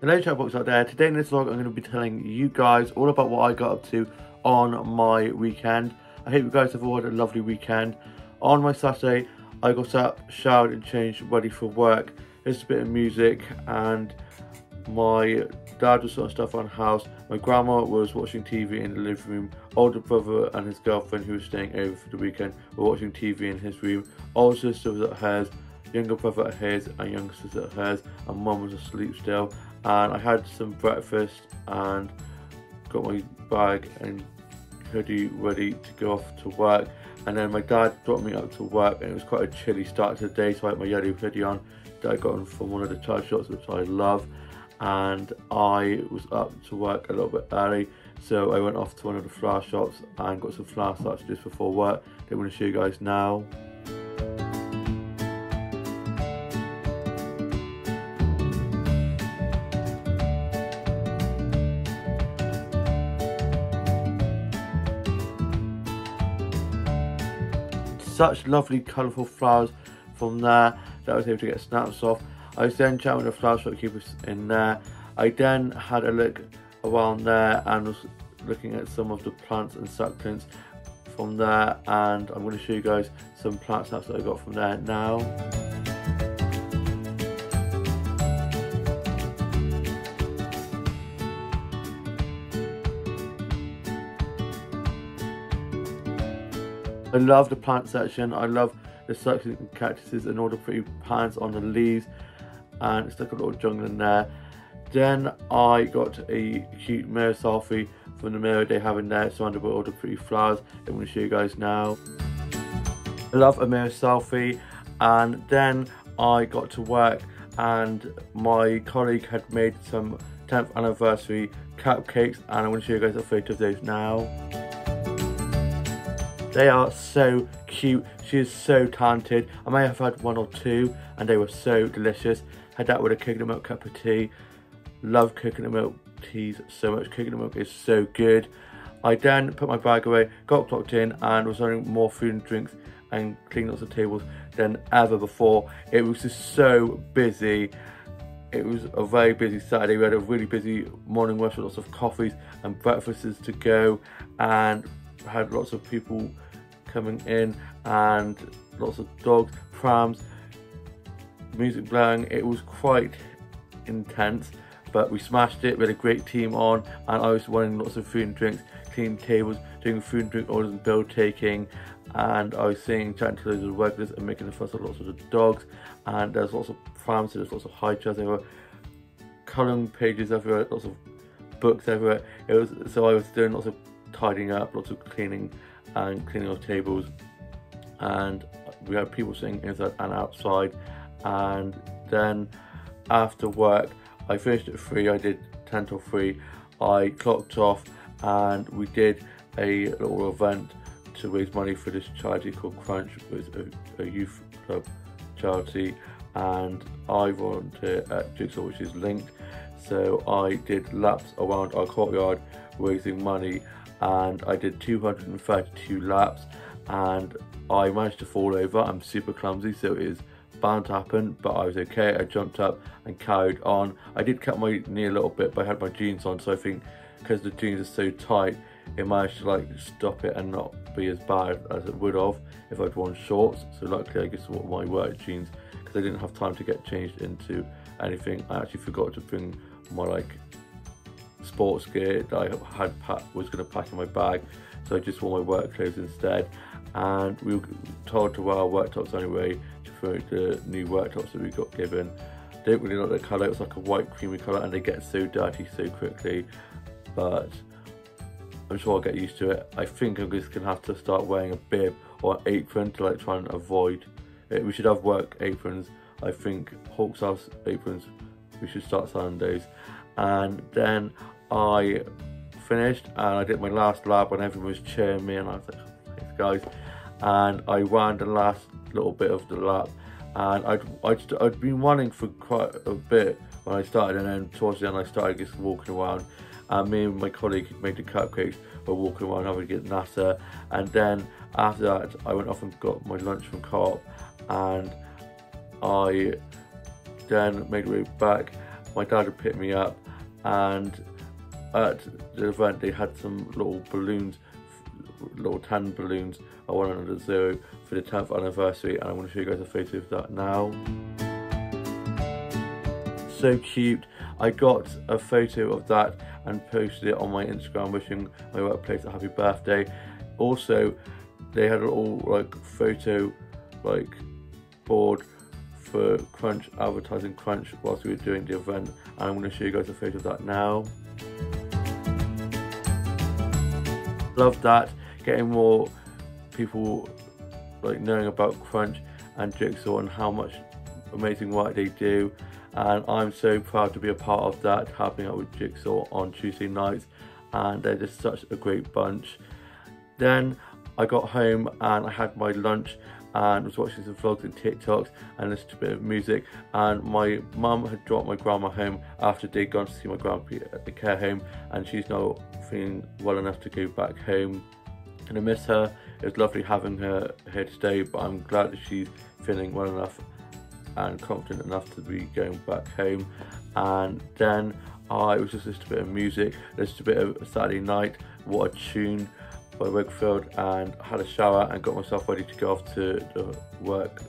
Hello chatbox out there. Today in this vlog I'm going to be telling you guys all about what I got up to on my weekend. I hope you guys have all had a lovely weekend. On my Saturday I got up, showered and changed, ready for work. There's a bit of music and my dad was sorting stuff around the house. My grandma was watching TV in the living room. Older brother and his girlfriend who was staying over for the weekend were watching TV in his room. Older sister was at hers, younger brother at his and younger sister at hers, and mum was asleep still. And I had some breakfast and got my bag and hoodie ready to go off to work. And then my dad brought me up to work and it was quite a chilly start to the day, so I had my yellow hoodie on that I got from one of the charge shops, which I love. And I was up to work a little bit early, so I went off to one of the flower shops and got some flower starts just before work that I'm going to show you guys now. Such lovely colourful flowers from there that I was able to get snaps off. I was then chatting with the flower shopkeepers in there. I then had a look around there and was looking at some of the plants and succulents from there, and I'm going to show you guys some plant snaps that I got from there now. I love the plant section. I love the succulent and cactuses and all the pretty plants on the leaves, and it's like a little jungle in there. Then I got a cute mirror selfie from the mirror they have in there, surrounded by all the pretty flowers I'm going to show you guys now. I love a mirror selfie. And then I got to work and my colleague had made some 10th anniversary cupcakes, and I'm going to show you guys a photo of those now. They are so cute. She is so talented. I may have had one or two and they were so delicious. Had that with a coconut milk cup of tea. Love coconut milk teas so much. Coconut milk is so good. I then put my bag away, got clocked in and was ordering more food and drinks and cleaning lots of tables than ever before. It was just so busy. It was a very busy Saturday. We had a really busy morning rush with lots of coffees and breakfasts to go, and had lots of people coming in and lots of dogs, prams, music blaring. It was quite intense, but we smashed it. We had a great team on, and I was running lots of food and drinks, cleaning tables, doing food and drink orders and bill taking, and I was singing, chatting to loads of regulars and making the fuss of lots of the dogs. And there's lots of prams, so there's lots of high chairs everywhere, colouring pages everywhere, lots of books everywhere. So I was doing lots of tidying up, lots of cleaning and cleaning of tables, and we had people sitting inside and outside. And then after work I finished at 3, I did 10 till 3, I clocked off and we did a little event to raise money for this charity called Crunch, which is a youth club charity, and I volunteer at Jigsaw, which is linked. So I did laps around our courtyard raising money, and I did 232 laps, and I managed to fall over. I'm super clumsy, so it is bound to happen, but I was okay. I jumped up and carried on. I did cut my knee a little bit, but I had my jeans on, so I think because the jeans are so tight, it managed to like stop it and not be as bad as it would have if I'd worn shorts. So luckily I guess I wore my work jeans because I didn't have time to get changed into anything. I actually forgot to bring my like sports gear that I was going to pack in my bag, so I just wore my work clothes instead. And we were told to wear our work tops anyway to promote the new work tops that we got given. Don't really like the colour. It's like a white creamy colour and they get so dirty so quickly, but I'm sure I'll get used to it. I think I'm just going to have to start wearing a bib or an apron to like try and avoid it. We should have work aprons. I think Hawks House aprons, we should start selling those. And then I finished and I did my last lap and everyone was cheering me, and I was like, thanks guys. And I ran the last little bit of the lap, and I'd been running for quite a bit when I started, and then towards the end I started just walking around, and me and my colleague who made the cupcakes were walking around having a get natter. And then after that I went off and got my lunch from Co-op, and I then made my way back my dad had picked me up, and at the event they had some little balloons, little tan balloons I wanted under 0 for the 10th anniversary, and I'm going to show you guys a photo of that now. So cute. I got a photo of that and posted it on my Instagram wishing my workplace a happy birthday. Also, they had a little like photo like board for Crunch, advertising Crunch whilst we were doing the event, and I'm going to show you guys a photo of that now. Love that, getting more people like knowing about Crunch and Jigsaw and how much amazing work they do, and I'm so proud to be a part of that, helping out with Jigsaw on Tuesday nights, and they're just such a great bunch. Then I got home and I had my lunch and was watching some vlogs and TikToks and listening to a bit of music, and my mum had dropped my grandma home after they'd gone to see my grandpa at the care home, and she's now feeling well enough to go back home, and I miss her. It was lovely having her here today, but I'm glad that she's feeling well enough and confident enough to be going back home. And then I was just listening to a bit of music, listened to a bit of Saturday Night, What a Tune by Wakefield, and had a shower and got myself ready to go off to the work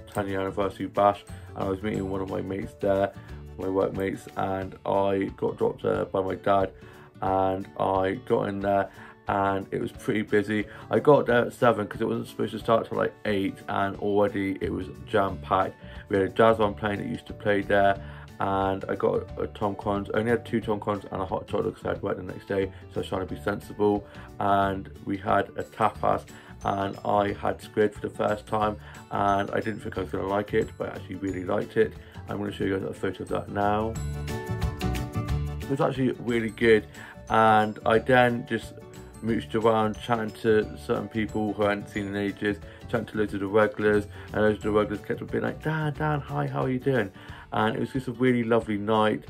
10-year anniversary bash, and I was meeting one of my mates there, my workmates, and I got dropped there by my dad, and I got in there and it was pretty busy. I got there at 7 because it wasn't supposed to start till like 8, and already it was jam-packed. We had a jazz band playing that used to play there, and I got a Tom Collins. I only had 2 Tom Collins and a hot chocolate because I had work the next day, so I was trying to be sensible. And we had a tapas, and I had squid for the first time, and I didn't think I was going to like it, but I actually really liked it. I'm going to show you guys a photo of that now. It was actually really good, and I then just mooched around chatting to certain people who I hadn't seen in ages, chatting to loads of the regulars, and loads of the regulars kept on being like, Dan, hi, how are you doing? And it was just a really lovely night,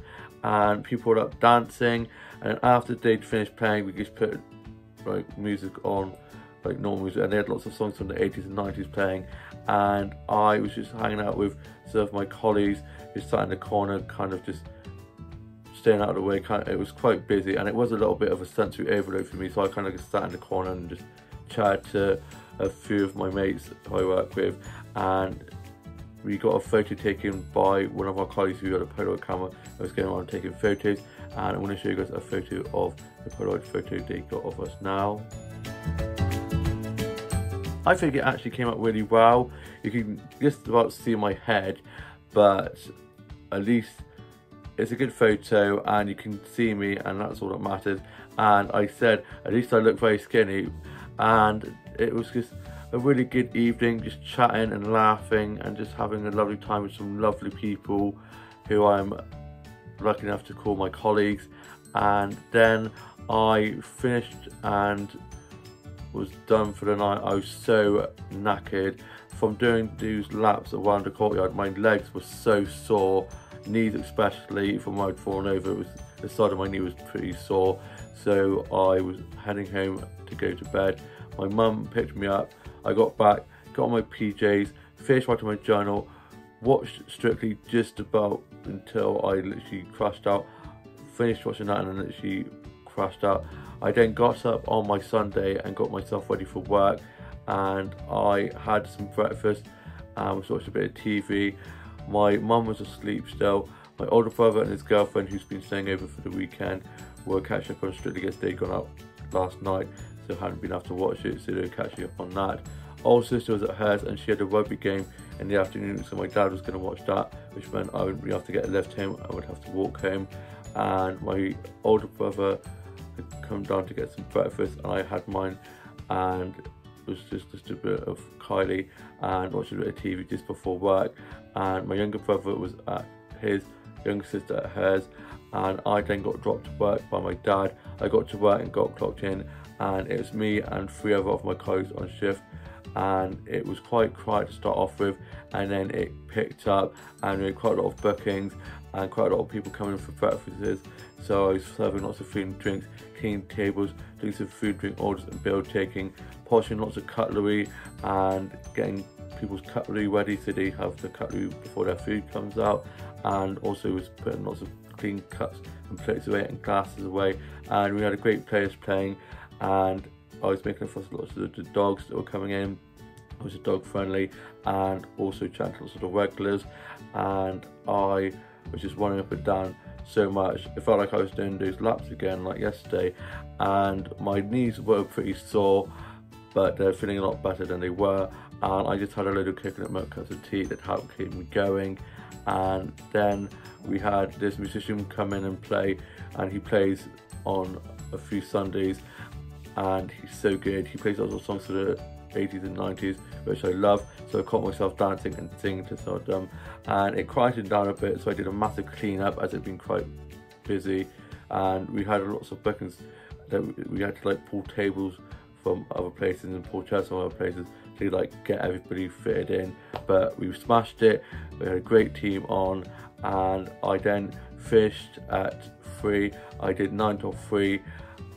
and people were up dancing, and after they'd finished playing, we just put like music on, like normal music, and they had lots of songs from the 80s and 90s playing, and I was just hanging out with some of my colleagues who sat in the corner, kind of just staying out of the way. It was quite busy, and it was a little bit of a sensory overload for me, so I kind of just sat in the corner and just chatted to a few of my mates who I work with, and we got a photo taken by one of our colleagues who had a Polaroid camera that was going around taking photos, and I'm going to show you guys a photo of the Polaroid photo they got of us now. I think it actually came out really well. You can just about see my head, but at least it's a good photo and you can see me, and that's all that matters. And I said at least I look very skinny, and it was just a really good evening, just chatting and laughing and just having a lovely time with some lovely people who I'm lucky enough to call my colleagues. And then I finished and was done for the night. I was so knackered from doing these laps around the courtyard. My legs were so sore, knees especially, from where I'd fallen over. It was the side of my knee was pretty sore, so I was heading home to go to bed. My mum picked me up. I got back, got on my PJs, finished writing my journal, watched Strictly just about until I literally crashed out, finished watching that and then literally crashed out. I then got up on my Sunday and got myself ready for work, and I had some breakfast and was watching a bit of TV. My mum was asleep still. My older brother and his girlfriend, who's been staying over for the weekend, were catching up on Strictly because they'd gone out last night, so hadn't been able to watch it, so they were catching up on that. Older sister was at hers and she had a rugby game in the afternoon, so my dad was going to watch that, which meant I wouldn't have to get a lift home, I would have to walk home. And my older brother had come down to get some breakfast, and I had mine, and it was just a bit of Kylie and watching a bit of TV just before work. And my younger brother was at his, younger sister at hers, and I then got dropped to work by my dad. I got to work and got clocked in, and it was me and 3 other of my colleagues on shift, and it was quite quiet to start off with, and then it picked up and we had quite a lot of bookings and quite a lot of people coming in for breakfasts. So I was serving lots of food and drinks, cleaning tables, doing some food drink orders and bill taking, polishing lots of cutlery and getting people's cutlery ready so they have the cutlery before their food comes out. and also was putting lots of clean cups and plates away and glasses away, and we had a great players playing, and I was making a fuss with lots of the dogs that were coming in. I was dog friendly and also chatting to lots of the regulars, and I was just running up and down so much. It felt like I was doing those laps again like yesterday, and my knees were pretty sore, but they're feeling a lot better than they were, and I just had a load of coconut milk cups of tea that helped keep me going. And then we had this musician come in and play, and he plays on a few Sundays, and he's so good. He plays lots of songs for the 80s and 90s, which I love, so I caught myself dancing and singing to some of them, and it quieted down a bit, so I did a massive clean up as it'd been quite busy, and we had lots of bookings that we had to like pull tables from other places and pull chairs from other places to like get everybody fitted in, but we smashed it. We had a great team on, and I then fished at 3. I did 9 till 3,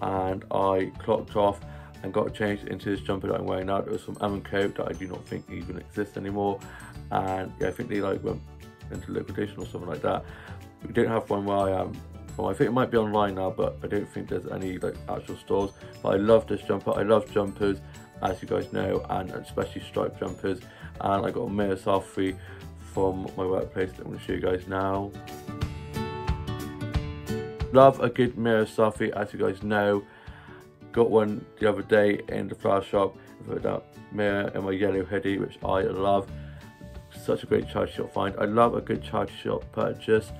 and I clocked off and got changed into this jumper that I'm wearing now. It was from Coat that I do not think even exists anymore, and yeah, I think they like went into liquidation or something like that. We don't have one where I am from. I think it might be online now, but I don't think there's any like actual stores. But I love this jumper. I love jumpers, as you guys know, and especially striped jumpers. And I got a Mira Safi from my workplace that I'm going to show you guys now. Love a good Mira Safi, as you guys know. Got one the other day in the flower shop with that mirror in my yellow hoodie, which I love. Such a great charity shop find. I love a good charity shop purchase.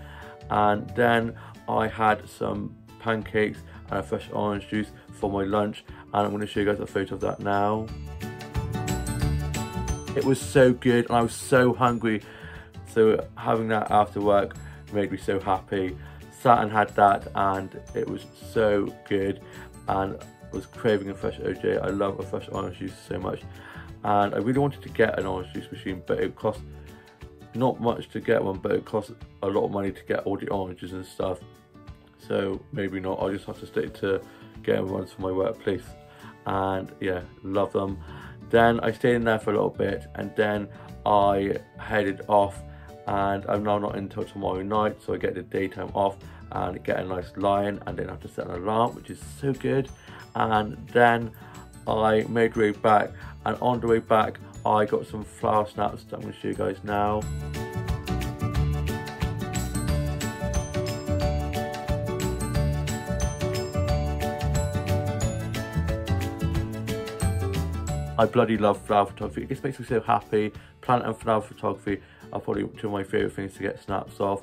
And then I had some pancakes and a fresh orange juice for my lunch, and I'm going to show you guys a photo of that now. It was so good, and I was so hungry, so having that after work made me so happy. Sat and had that, and it was so good, and was craving a fresh OJ. I love a fresh orange juice so much, and I really wanted to get an orange juice machine, but it cost not much to get one, but it cost a lot of money to get all the oranges and stuff, so maybe not. I'll just have to stick to getting ones for my workplace, and yeah, love them. Then I stayed in there for a little bit, and then I headed off, and I'm now not in until tomorrow night, so I get the daytime off and get a nice lie-in, and then have to set an alarm, which is so good. And then I made my way back, and on the way back I got some flower snaps that I'm going to show you guys now. I bloody love flower photography. It just makes me so happy. Plant and flower photography are probably two of my favourite things to get snaps of.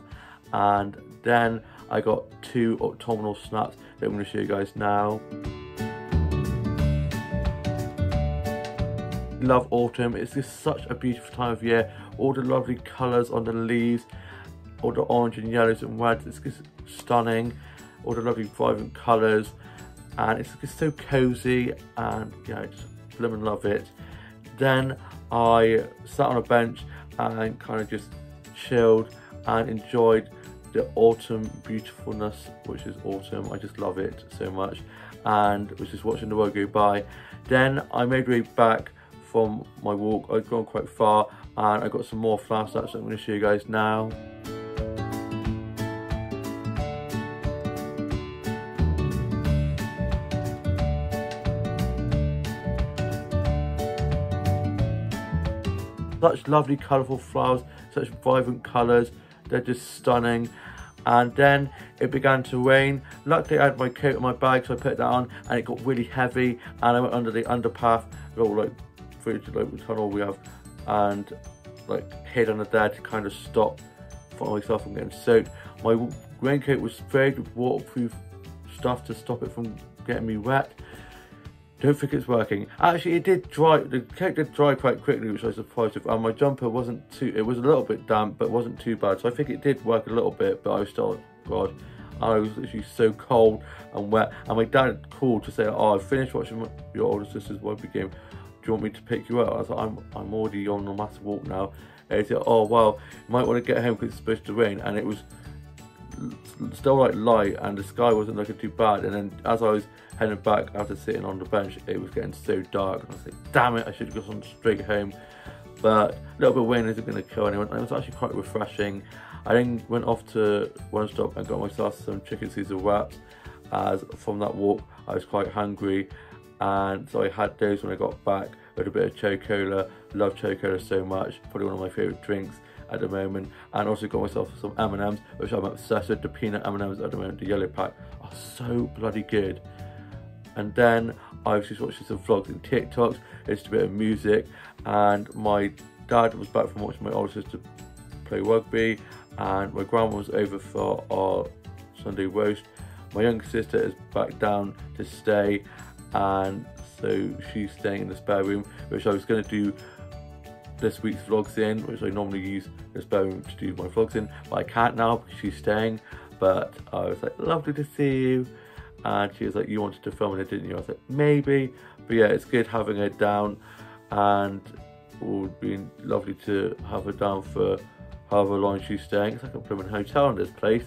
And then I got 2 autumnal snaps that I'm going to show you guys now. Love autumn. It's just such a beautiful time of year. All the lovely colours on the leaves, all the orange and yellows and reds. It's just stunning. All the lovely vibrant colours, and it's just so cosy, and yeah, I just blooming love it. Then I sat on a bench and kind of just chilled and enjoyed the autumn beautifulness, which is autumn. I just love it so much, and was just watching the world go by. Then I made my way back from my walk. I'd gone quite far, and I got some more flower snaps that I'm going to show you guys now. Such lovely colourful flowers, such vibrant colours, they're just stunning. And then it began to rain. Luckily I had my coat in my bag, so I put that on, and it got really heavy, and I went under the underpath, like through to like the tunnel we have, and like hid under there to kind of stop myself from getting soaked. My raincoat was sprayed with waterproof stuff to stop it from getting me wet. Don't think it's working. Actually, it did dry. The coat did dry quite quickly, which I was surprised with. And my jumper wasn't too. It was a little bit damp, but it wasn't too bad. So I think it did work a little bit. But I was still, God, I was literally so cold and wet. And my dad called to say, "Oh, I finished watching your older sister's rugby game. Do you want me to pick you up?" I was like, "I'm already on a massive walk now." And he said, "Oh, well, you might want to get home because it's supposed to rain." And it was still like light, and the sky wasn't looking too bad. And then as I was heading back after sitting on the bench, it was getting so dark, and I was like, damn it, I should have gone straight home. But a little bit of rain isn't going to kill anyone. And it was actually quite refreshing, I then went off to One Stop and got myself some chicken Caesar wraps, as from that walk I was quite hungry, and so I had those when I got back with a bit of Cherry Cola. Love Cherry Cola so much, probably one of my favourite drinks at the moment. And also got myself some M&Ms, which I'm obsessed with. The peanut M&Ms at the moment, the yellow pack, are so bloody good. And then I was just watching some vlogs and TikToks, listened to a bit of music, and my dad was back from watching my older sister play rugby, and my grandma was over for our Sunday roast. My younger sister is back down to stay, and so she's staying in the spare room, which I was going to do this week's vlogs in, which I normally use the spare room to do my vlogs in, but I can't now because she's staying. But I was like, lovely to see you, and she was like, you wanted to film it, didn't you? I was like, maybe. But yeah, it's good having her down, and it would be lovely to have her down for however long she's staying. It's like a blooming hotel in this place.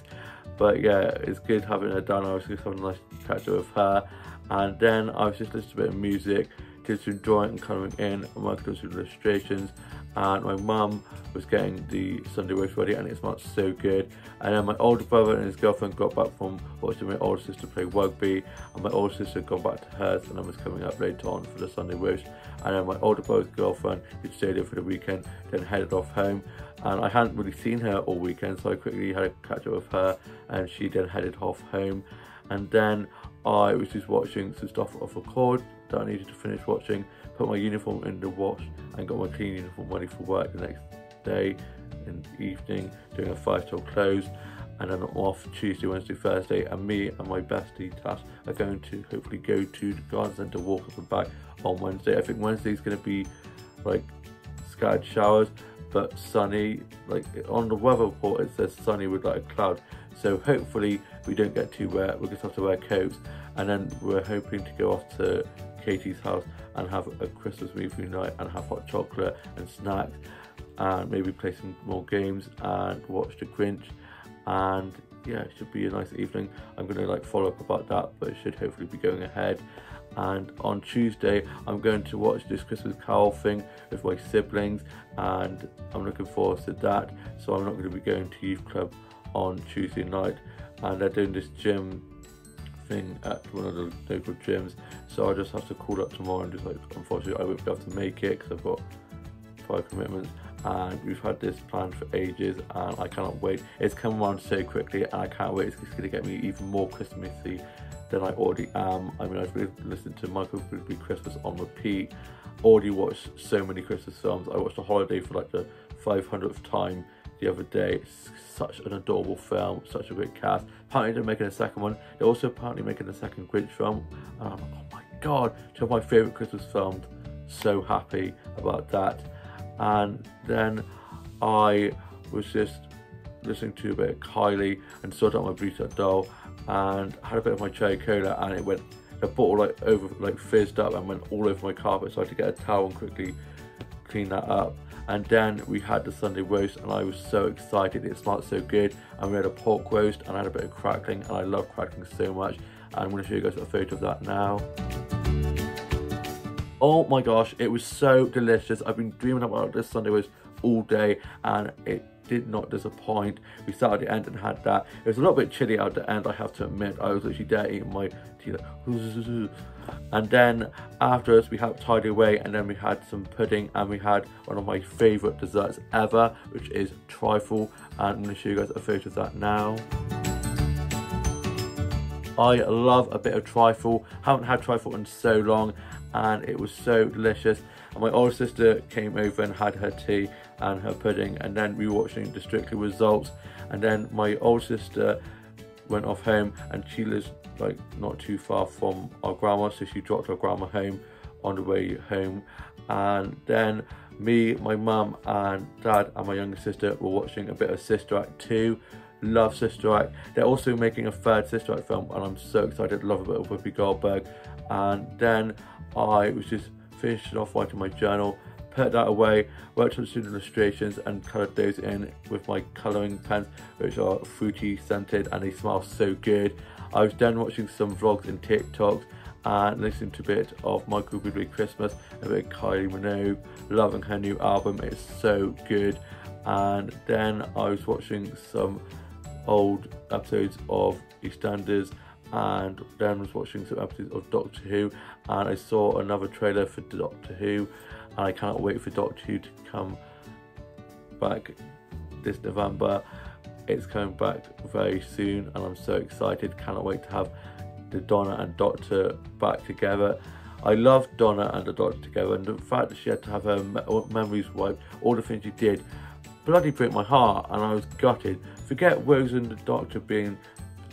But yeah, it's good having her down. I was just having a nice catch up with her, and then I was just listening to a bit of music, did some drawing and colouring in, and working on some illustrations, and my mum was getting the Sunday roast ready, and it smelled so good. And then my older brother and his girlfriend got back from watching my older sister play rugby, and my older sister had gone back to hers, and I was coming up later on for the Sunday roast. And then my older brother's girlfriend, who stayed there for the weekend, then headed off home, and I hadn't really seen her all weekend, so I quickly had a catch up with her, and she then headed off home. And then I was just watching some stuff off record that I needed to finish watching, put my uniform in the wash, and got my clean uniform ready for work the next day in the evening, doing a 5 till close. And then I'm off Tuesday, Wednesday, Thursday, and me and my bestie Tash are going to hopefully go to the garden centre, walk up and back on Wednesday. I think Wednesday's going to be like scattered showers, but sunny. Like on the weather report it says sunny with like a cloud, so hopefully we don't get too wet. We'll just have to wear coats. And then we're hoping to go off to Katie's house and have a Christmas movie night and have hot chocolate and snacks, and maybe play some more games and watch The Grinch. And yeah, it should be a nice evening. I'm going to like follow up about that, but it should hopefully be going ahead. And on Tuesday I'm going to watch this Christmas Carol thing with my siblings, and I'm looking forward to that. So I'm not going to be going to youth club on Tuesday night, and they're doing this gym thing at one of the local gyms, so I just have to call up tomorrow and just like, unfortunately I won't be able to make it because I've got 5 commitments, and we've had this planned for ages, and I cannot wait. It's come around so quickly, and I can't wait. It's going to get me even more Christmassy than I already am. I mean, I've really listened to Michael Bublé Christmas on repeat, already watched so many Christmas films. I watched The Holiday for like the 500th time the other day. It's such an adorable film, such a great cast. Apparently they're making a second one. They're also apparently making a second Grinch film, and I'm like, oh my god, two of my favourite Christmas films. So happy about that. And then I was just listening to a bit of Kylie and sorted out my Bluetooth doll, and had a bit of my Cherry Cola, and it went, the bottle like over, like fizzed up and went all over my carpet, so I had to get a towel and quickly clean that up. And then we had the Sunday roast, and I was so excited. It smelled so good, and we had a pork roast, and I had a bit of crackling, and I love crackling so much. And I'm going to show you guys a photo of that now. Oh my gosh, it was so delicious. I've been dreaming about this Sunday roast all day, and it did not disappoint. We sat at the end and had that. It was a little bit chilly at the end, I have to admit. I was literally there eating my tea like, and then after us we had tidy away, and then we had some pudding, and we had one of my favourite desserts ever, which is trifle, and I'm going to show you guys a photo of that now. I love a bit of trifle. Haven't had trifle in so long, and it was so delicious. And my older sister came over and had her tea and her pudding, and then we were watching the Strictly results. And then my older sister went off home, and she lives like not too far from our grandma, so she dropped our grandma home on the way home. And then me, my mum and dad and my younger sister were watching a bit of Sister Act 2. Love Sister Act. They're also making a third Sister Act film, and I'm so excited. Love a bit of Whoopi Goldberg. And then I was just finishing off writing my journal, put that away, worked on some illustrations and coloured those in with my colouring pens, which are fruity scented, and they smell so good. I was then watching some vlogs and TikToks and listening to a bit of Michael Bublé Christmas, a bit of Kylie Minogue, loving her new album. It's so good. and then I was watching some old episodes of EastEnders, and then was watching some episodes of Doctor Who, and I saw another trailer for Doctor Who, and I cannot wait for Doctor Who to come back this November. It's coming back very soon, and I'm so excited. Cannot wait to have the Donna and Doctor back together. I love Donna and the Doctor together, and the fact that she had to have her memories wiped, all the things she did, bloody broke my heart, and I was gutted. Forget Rose and the Doctor being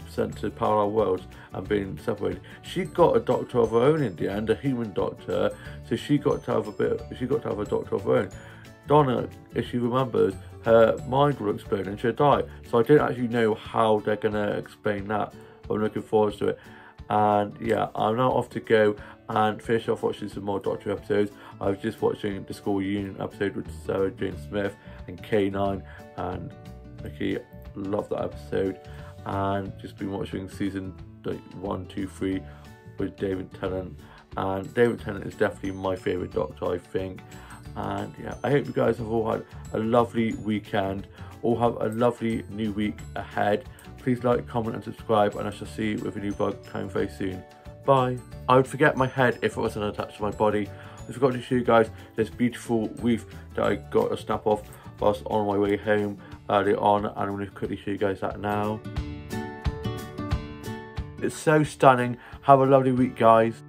sent to parallel worlds and being separated. She got a doctor of her own in the end, a human doctor, so she got to have a doctor of her own. Donna, if she remembers, her mind will explode and she'll die. So I don't actually know how they're gonna explain that. I'm looking forward to it. And yeah, I'm now off to go and finish off watching some more Doctor episodes. I was just watching the school reunion episode with Sarah Jane Smith and K9 and Mickey. Love that episode. And just been watching season 1, 2, 3 with David Tennant. And David Tennant is definitely my favourite Doctor, I think. And yeah, I hope you guys have all had a lovely weekend, all have a lovely new week ahead. Please like, comment and subscribe, and I shall see you with a new vlog coming very soon. Bye. I would forget my head if it wasn't attached to my body. I forgot to show you guys this beautiful wreath that I got a snap off whilst on my way home earlier on, and I'm going to quickly show you guys that now. It's so stunning. Have a lovely week, guys.